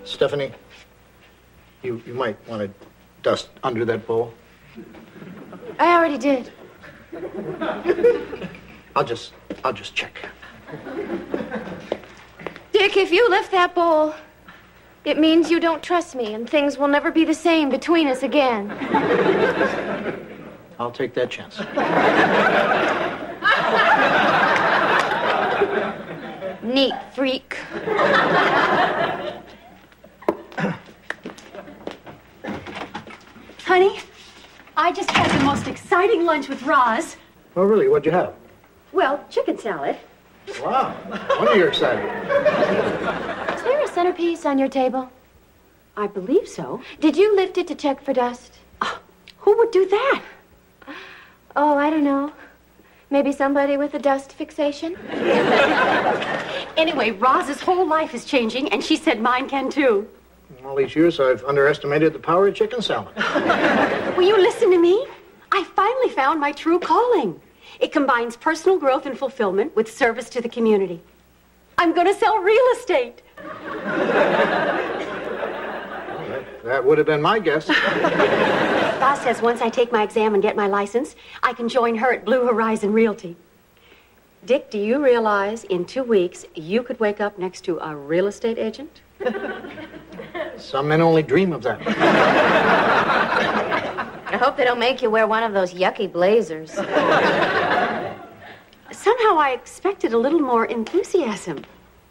Stephanie, you might want to dust under that bowl. I already did. I'll just check. Dick, if you lift that bowl, it means you don't trust me, and things will never be the same between us again. I'll take that chance. Neat freak. Honey, I just had the most exciting lunch with Roz. Oh, really? What'd you have? Well, chicken salad. Wow. Wonder you're excited. Is there a centerpiece on your table? I believe so. Did you lift it to check for dust? Who would do that? Oh, I don't know. Maybe somebody with a dust fixation? Anyway, Roz's whole life is changing, and she said mine can too. All these years, I've underestimated the power of chicken salad. Will you listen to me? I finally found my true calling. It combines personal growth and fulfillment with service to the community. I'm going to sell real estate. That would have been my guess. Boss says once I take my exam and get my license, I can join her at Blue Horizon Realty. Dick, do you realize in 2 weeks you could wake up next to a real estate agent? Some men only dream of that. I hope they don't make you wear one of those yucky blazers. Somehow I expected a little more enthusiasm.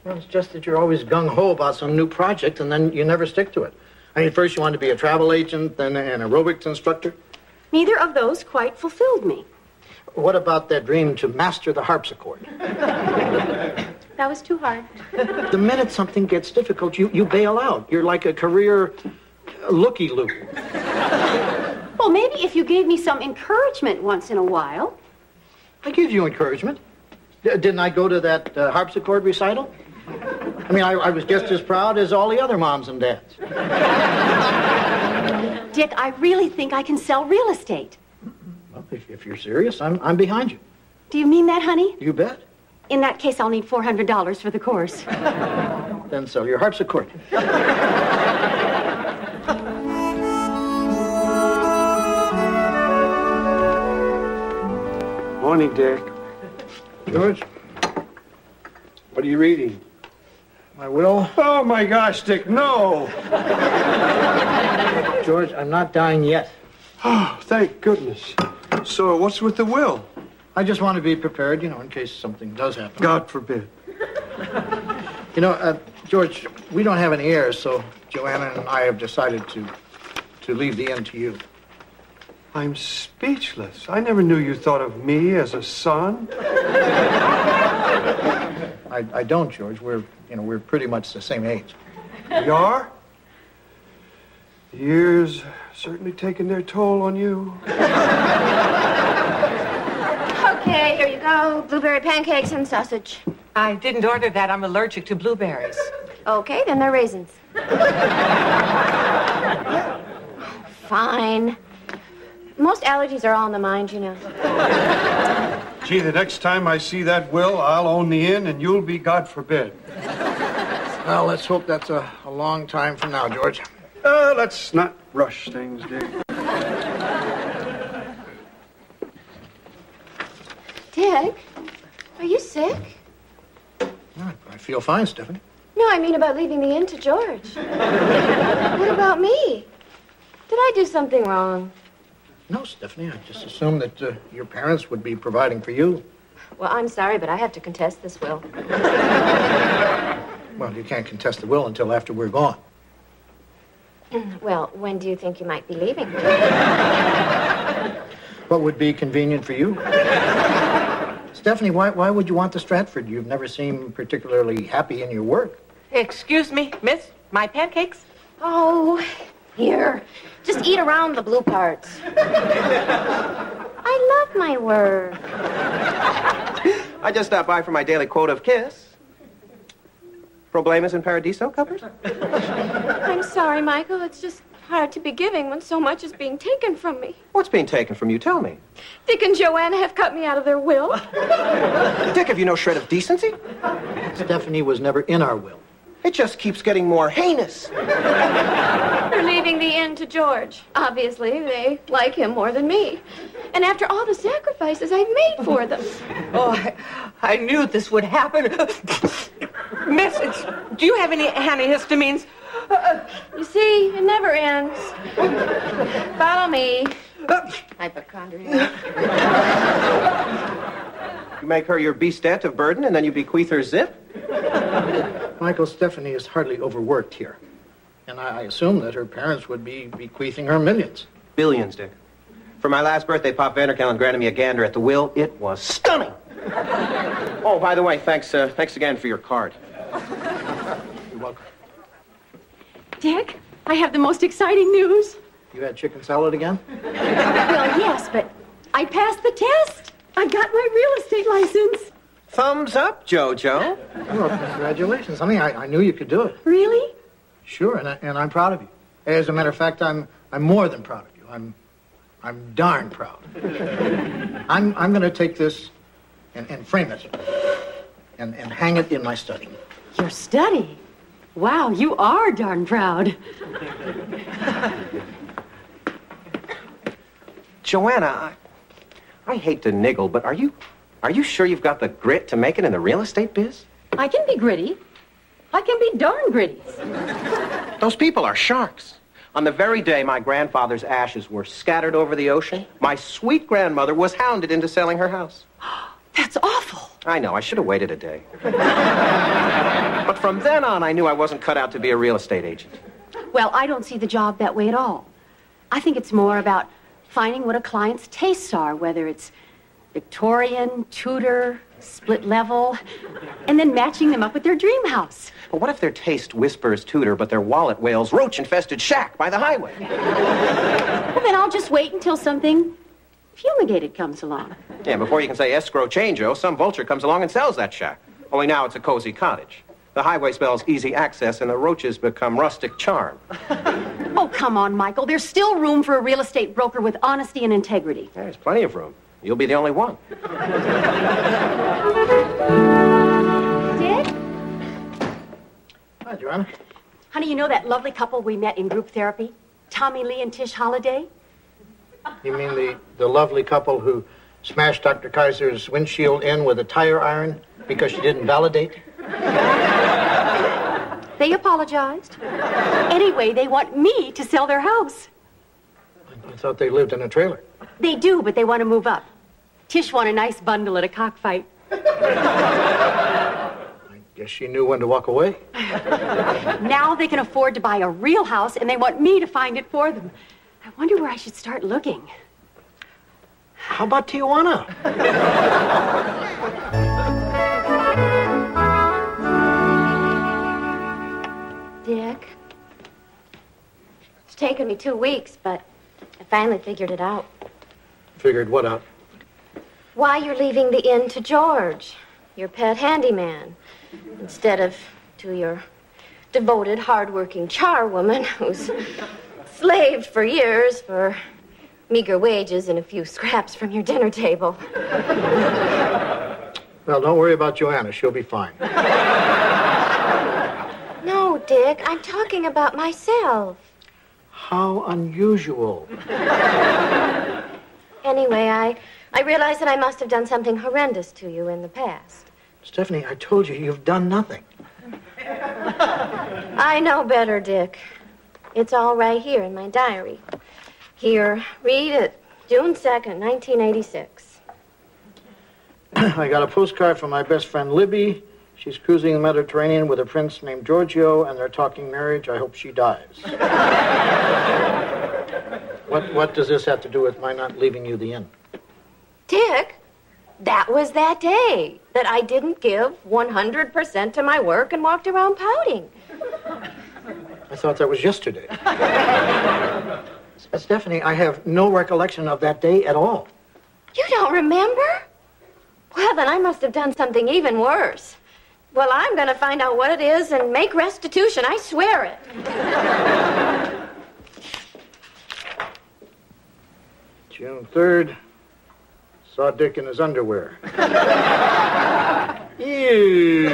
Well, it's just that you're always gung-ho about some new project, and then you never stick to it. I mean, first you wanted to be a travel agent, then an aerobics instructor. Neither of those quite fulfilled me. What about that dream to master the harpsichord? That was too hard. The minute something gets difficult, you bail out. You're like a career looky-loo. Well, maybe if you gave me some encouragement once in a while. I give you encouragement. Didn't I go to that harpsichord recital? I mean, I was just as proud as all the other moms and dads. Dick, I really think I can sell real estate. Well, if you're serious, I'm behind you. Do you mean that, honey? You bet. In that case, I'll need $400 for the course. Then sell your harpsichord. Morning, Dick. George, What are you reading? my will. Oh, my gosh, Dick, no! George, I'm not dying yet. Oh, thank goodness. So what's with the will? I just want to be prepared, in case something does happen. God forbid. George, we don't have any heirs, so Joanna and I have decided to leave the inn to you. I'm speechless. I never knew you thought of me as a son. I don't, George. We're pretty much the same age. You are? Years certainly taking their toll on you. Okay, here you go. Blueberry pancakes and sausage. I didn't order that. I'm allergic to blueberries. Okay, then they're raisins. Fine. Most allergies are all in the mind, Gee, the next time I see that will, I'll own the inn and you'll be God forbid. Well, let's hope that's a long time from now, George. Let's not rush things, Dick. Dick, are you sick? I feel fine, Stephanie. No, I mean about leaving the inn to George. What about me? Did I do something wrong? No, Stephanie, I just assumed that your parents would be providing for you. Well, I'm sorry, but I have to contest this will. Well, you can't contest the will until after we're gone. Well, when do you think you might be leaving? What would be convenient for you? Stephanie, why would you want the Stratford? You've never seemed particularly happy in your work. Excuse me, miss, my pancakes? Oh, here. Just eat around the blue parts. I love my work. I just stopped by for my daily quota of kiss. Problemas in Paradiso covers? I'm sorry, Michael. It's just hard to be giving when so much is being taken from me. What's being taken from you? Tell me. Dick and Joanna have cut me out of their will. Dick, have you no shred of decency? Stephanie was never in our will. It just keeps getting more heinous. They're leaving the inn to George. Obviously, they like him more than me. And after all the sacrifices I've made for them. Oh, I knew this would happen. Miss, do you have any antihistamines? You see, it never ends. Follow me. Hypochondriac. You make her your beastet of burden, and then you bequeath her zip? Michael, Stephanie is hardly overworked here. And I assume that her parents would be bequeathing her millions. Billions, Dick. For my last birthday, Pop Vanderkellen granted me a gander at the will. It was stunning. Oh, by the way, thanks again for your card. You're welcome. Dick, I have the most exciting news. You had chicken salad again? Well, yes, but I passed the test. I got my real estate license. Thumbs up, Jojo. Well, congratulations, honey. I knew you could do it. Really? Sure, and I'm proud of you. As a matter of fact, I'm more than proud of you. I'm darn proud. I'm going to take this and frame it and hang it in my study. Your study? Wow, you are darn proud. Joanna, I hate to niggle, but are you sure you've got the grit to make it in the real estate biz? I can be gritty. I can be darn gritty. Those people are sharks. On the very day my grandfather's ashes were scattered over the ocean, my sweet grandmother was hounded into selling her house. That's awful. I know, I should have waited a day. But from then on, I knew I wasn't cut out to be a real estate agent. Well, I don't see the job that way at all. I think it's more about finding what a client's tastes are, whether it's Victorian, Tudor, split level, and then matching them up with their dream house. But what if their taste whispers Tudor, but their wallet wails roach-infested shack by the highway? Well, then I'll just wait until something fumigated comes along. Yeah, before you can say escrow change-o, some vulture comes along and sells that shack. Only now it's a cozy cottage. The highway spells easy access, and the roaches become rustic charm. Oh, come on, Michael. There's still room for a real estate broker with honesty and integrity. There's plenty of room. You'll be the only one. Dick? Hi, Joanna. Honey, you know that lovely couple we met in group therapy? Tommy Lee and Tish Holliday? You mean the lovely couple who smashed Dr. Kaiser's windshield in with a tire iron because she didn't validate? They apologized. Anyway, they want me to sell their house. I thought they lived in a trailer. They do, but they want to move up. Tish won a nice bundle at a cockfight. I guess she knew when to walk away. Now they can afford to buy a real house, and they want me to find it for them. I wonder where I should start looking. How about Tijuana? Dick, it's taken me 2 weeks, but I finally figured it out. Figured what out? Why you're leaving the inn to George, your pet handyman, instead of to your devoted, hard-working charwoman who's slaved for years for meager wages and a few scraps from your dinner table. Well, don't worry about Joanna. She'll be fine. No, Dick, I'm talking about myself. How unusual. Anyway, I realize that I must have done something horrendous to you in the past. Stephanie, I told you, you've done nothing. I know better, Dick. It's all right here in my diary. Here, read it. June 2nd, 1986. I got a postcard from my best friend Libby. She's cruising the Mediterranean with a prince named Giorgio, and they're talking marriage. I hope she dies. What does this have to do with my not leaving you the inn? Dick, that was that day that I didn't give 100% to my work and walked around pouting. I thought that was yesterday. Stephanie, I have no recollection of that day at all. You don't remember? Well, then I must have done something even worse. Well, I'm going to find out what it is and make restitution. I swear it. June 3rd. Saw Dick in his underwear. Ew.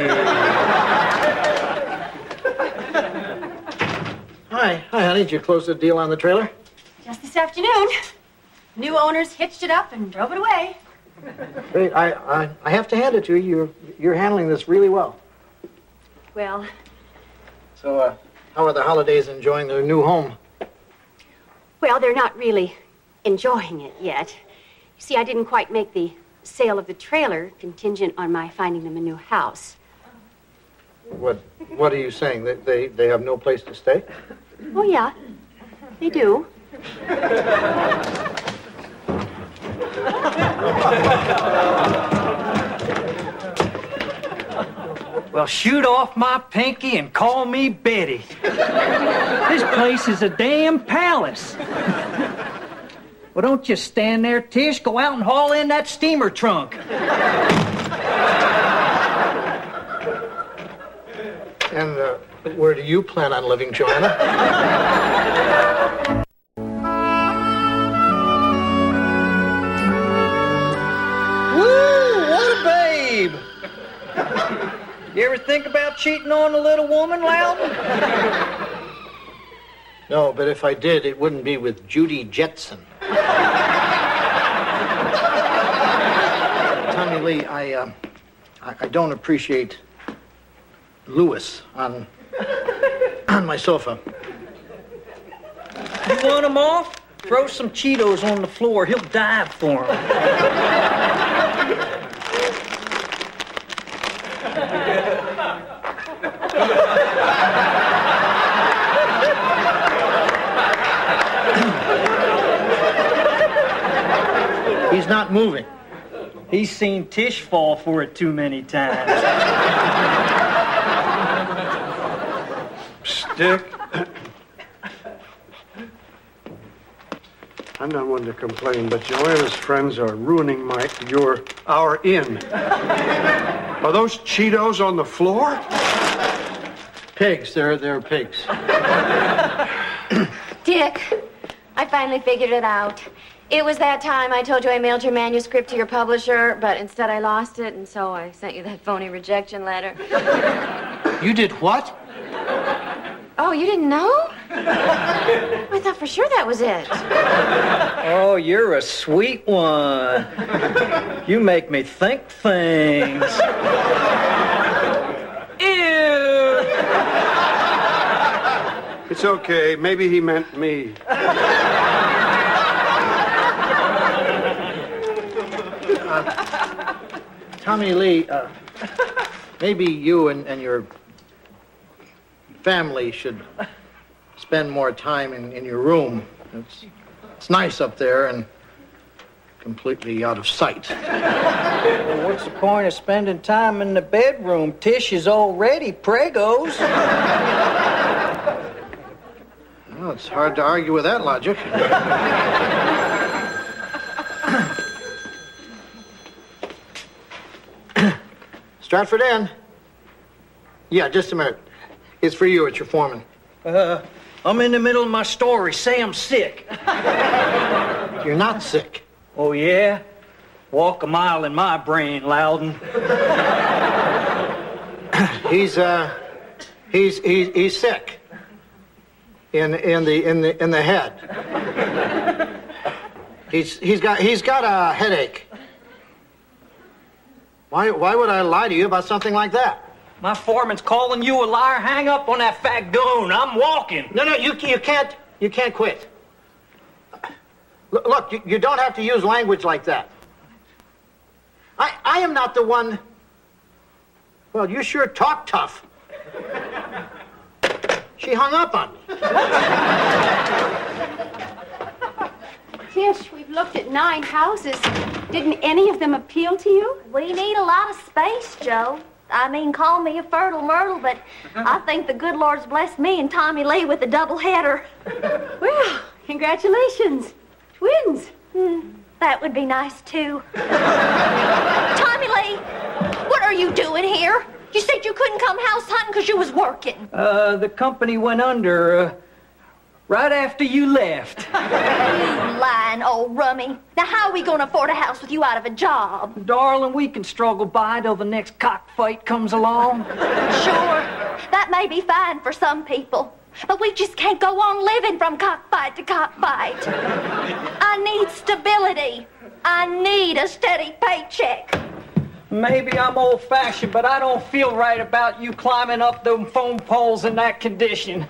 Hi, honey. Did you close the deal on the trailer? Just this afternoon. New owners hitched it up and drove it away. Great. I have to hand it to you. You're handling this really well. Well, So, how are the holidays enjoying their new home? well, they're not really enjoying it yet. You see, I didn't quite make the sale of the trailer contingent on my finding them a new house. What are you saying? That they have no place to stay? Oh, yeah, they do. Well, shoot off my pinky and call me Betty. This place is a damn palace. Well, don't you stand there, Tish. Go out and haul in that steamer trunk. And where do you plan on living, Joanna? Woo, what a babe! You ever think about cheating on a little woman, Loudon? No, but if I did, it wouldn't be with Judy Jetson. Tommy Lee, I don't appreciate Lewis on my sofa. You want him off? Throw some Cheetos on the floor. He'll dive for them. He's not moving. He's seen Tish fall for it too many times. Dick. I'm not one to complain, but Joanna's friends are ruining our inn. Are those Cheetos on the floor? Pigs, they're pigs. Dick, I finally figured it out. It was that time I told you I mailed your manuscript to your publisher, but instead I lost it, and so I sent you that phony rejection letter. You did what? Oh, you didn't know? I thought for sure that was it. Oh, you're a sweet one. You make me think things. Ew! It's okay. Maybe he meant me. Tommy Lee, maybe you and your family should spend more time in your room. It's nice up there and completely out of sight. Well, what's the point of spending time in the bedroom? Tish is already pregos. Well, it's hard to argue with that logic. Stratford Inn. Yeah, just a minute. It's for you. It's your foreman. I'm in the middle of my story. Say I'm sick. You're not sick. Oh, yeah? Walk a mile in my brain, Loudon. He's sick. In the head. He's got a headache. Why would I lie to you about something like that? My foreman's calling you a liar. Hang up on that fat goon. I'm walking. No, you can't quit. Look, you don't have to use language like that. I am not the one. Well, you sure talk tough. She hung up on me. Tish, we've looked at 9 houses. Didn't any of them appeal to you? We need a lot of space, Joe. I mean, call me a fertile myrtle, but I think the good Lord's blessed me and Tommy Lee with a double header. Well, congratulations. Twins. That would be nice, too. Tommy Lee, what are you doing here? You said you couldn't come house hunting because you was working. The company went under, right after you left. You lying old rummy. Now, how are we going to afford a house with you out of a job? Darling, we can struggle by till the next cockfight comes along. Sure, that may be fine for some people. But we just can't go on living from cockfight to cockfight. I need stability. I need a steady paycheck. Maybe I'm old-fashioned, but I don't feel right about you climbing up them foam poles in that condition.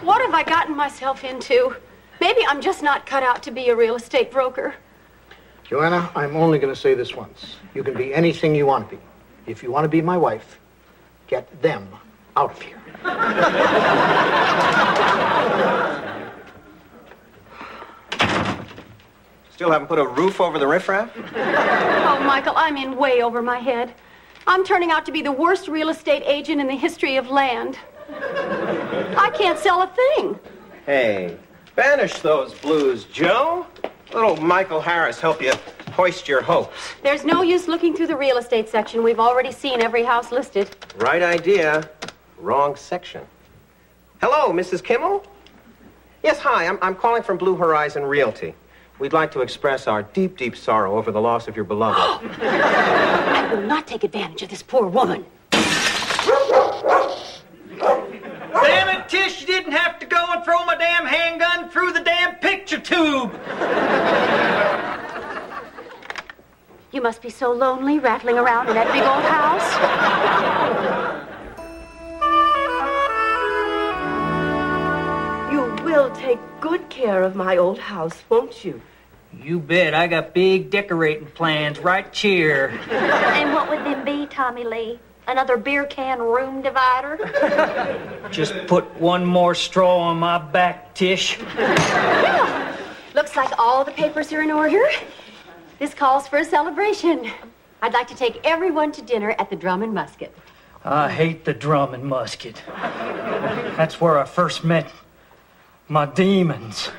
What have I gotten myself into? Maybe I'm just not cut out to be a real estate broker. Joanna, I'm only going to say this once. You can be anything you want to be. If you want to be my wife, get them out of here. Still haven't put a roof over the riffraff? Oh, Michael, I'm in way over my head. I'm turning out to be the worst real estate agent in the history of land. I can't sell a thing. Hey, banish those blues, Joe. Little Michael Harris help you hoist your hopes. There's no use looking through the real estate section. We've already seen every house listed. Right idea, wrong section. Hello, Mrs. Kimmel? Yes, hi, I'm calling from Blue Horizon Realty. We'd like to express our deep, deep sorrow over the loss of your beloved. I will not take advantage of this poor woman. Damn it, Tish, you didn't have to go and throw my damn handgun through the damn picture tube. You must be so lonely rattling around in that big old house. You will take good care of my old house, won't you? You bet. I got big decorating plans right here. And what would them be, Tommy Lee? Another beer can room divider? Just put one more straw on my back, Tish. Well, looks like all the papers are in order. This calls for a celebration. I'd like to take everyone to dinner at the Drum and Musket. I hate the Drum and Musket. That's where I first met my demons.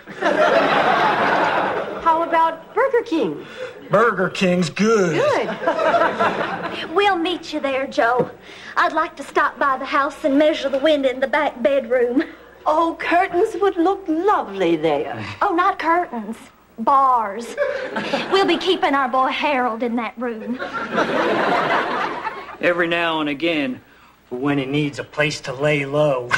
How about Burger King? Burger King's good. Good. We'll meet you there, Joe. I'd like to stop by the house and measure the window in the back bedroom. Oh, curtains would look lovely there. Oh, not curtains. Bars. We'll be keeping our boy Harold in that room. Every now and again, for when he needs a place to lay low.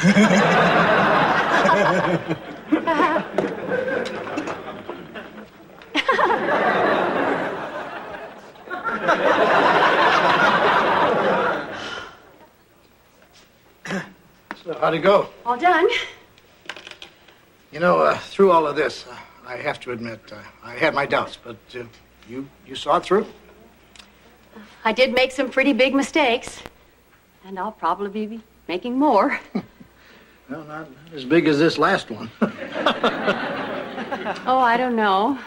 So how'd it go? All done. You know, through all of this, I have to admit, I had my doubts, but you saw it through. I did make some pretty big mistakes. And I'll probably be making more. No, not as big as this last one. Oh, I don't know.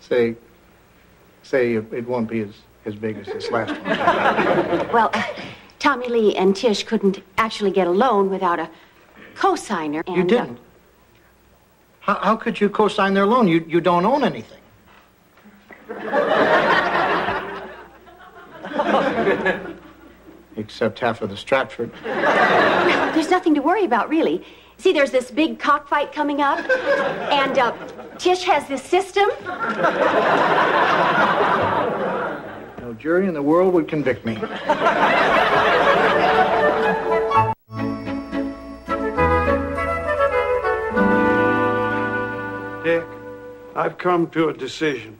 Say it won't be as big as this last one. Well, Tommy Lee and Tish couldn't actually get a loan without a co-signer. And, You didn't? How could you co-sign their loan? You don't own anything. Except half of the Stratford. There's nothing to worry about, really. See, there's this big cockfight coming up, and Tish has this system. No jury in the world would convict me. Dick, I've come to a decision.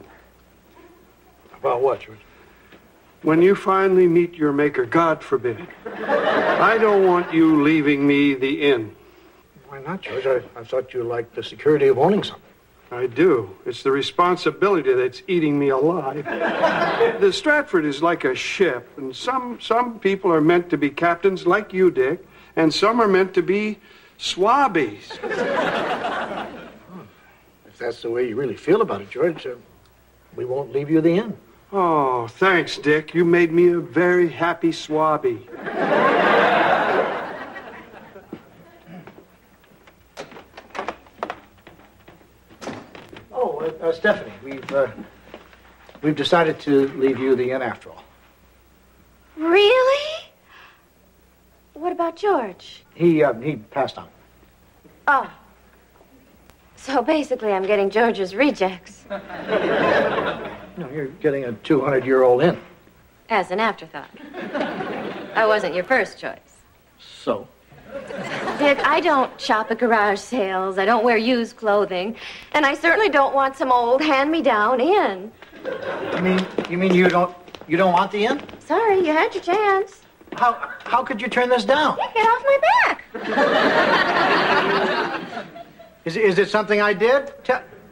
About what, George? When you finally meet your maker, God forbid, I don't want you leaving me the inn. Why not, George? I thought you liked the security of owning something. I do. It's the responsibility that's eating me alive. The Stratford is like a ship, and some people are meant to be captains like you, Dick, and some are meant to be swabbies. If that's the way you really feel about it, George, we won't leave you the inn. Oh, thanks, Dick. You made me a very happy swabby. Oh, Stephanie, we've decided to leave you the inn after all. Really? What about George? He passed on. Oh. So basically, I'm getting George's rejects. No, you're getting a 200-year-old inn. As an afterthought. I wasn't your first choice. So? Dick, I don't shop at garage sales. I don't wear used clothing. And I certainly don't want some old hand-me-down inn. You mean you don't want the inn? Sorry, you had your chance. How could you turn this down? Dick, get off my back. Is it something I did?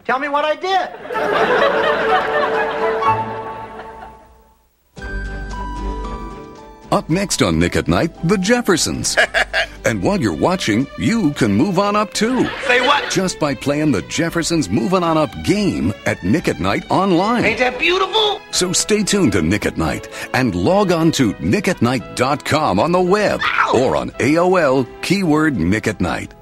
Tell me what I did. Up next on Nick at Night, the Jeffersons. And while you're watching, you can move on up too. Say what? Just by playing the Jeffersons Moving On Up game at Nick at Night online. Ain't that beautiful? So stay tuned to Nick at Night and log on to nickatnight.com on the web. Or on AOL, keyword Nick at Night.